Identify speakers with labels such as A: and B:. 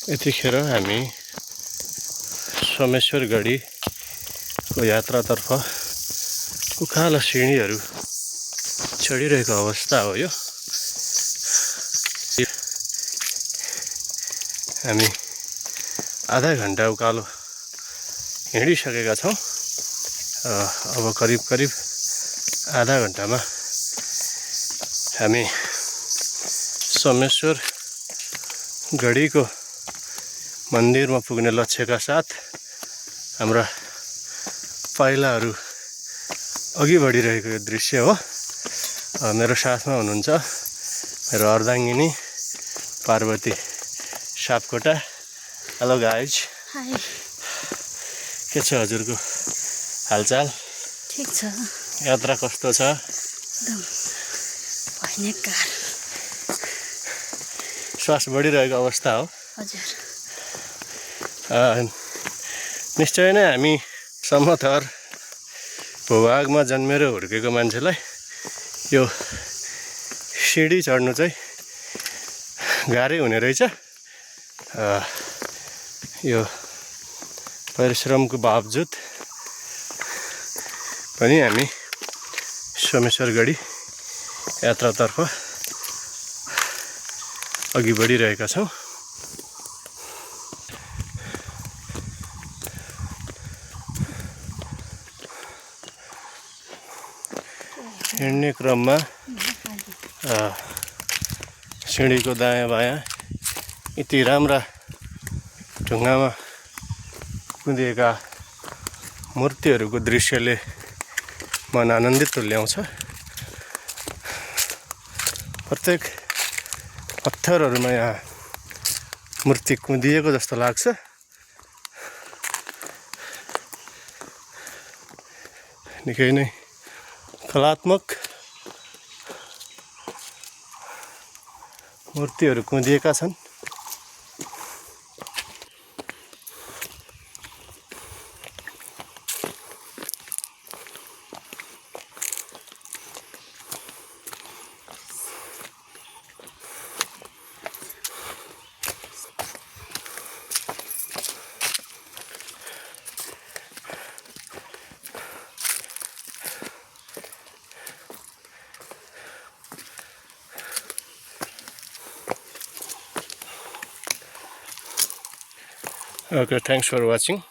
A: यतिखेर हामी सोमेश्वरगढीको यात्रातर्फ उकालो सिँढीहरू चढिरहेको अवस्था हो यो। हामी आधा घन्टा उकालो हिँडिसकेका छौँ। अब करिब आधा घन्टामा हामी सोमेश्वरगढीको मन्दिरमा पुग्ने लक्ष्यका साथ हाम्रा पाइलाहरू अघि बढिरहेको यो दृश्य हो। मेरो साथमा हुनुहुन्छ मेरो अर्धाङ्गिनी Parvati Sapkota. Hello guys.
B: Hi.
A: के छ हजुरको हालचाल?
B: ठीक छ।
A: यात्रा कस्तो छ?
B: एकदम भयङ्कर।
A: श्वास बढिरहेको अवस्था हो।
B: हजुर।
A: निश्चय नै हामी समथर भूभागमा जन्मेर हुर्केको मान्छेलाई यो सिँढी चढ्नु चाहिँ गाह्रै हुने रहेछ। यो परिश्रमको बावजुद पनि हामी सोमेश्वरगढी यात्रातर्फ अघि बढिरहेका छौँ। हिँड्ने क्रममा सिँढीको दायाँ बायाँ यति राम्रा ढुङ्गामा कुदिएका मूर्तिहरूको दृश्यले मन आनन्दित तुल्याउँछ। प्रत्येक पत्थरहरूमा यहाँ मूर्ति कुदिएको जस्तो लाग्छ। निकै नै कलात्मक मूर्तिहरू कुदिएका छन्। Okay, thanks for watching.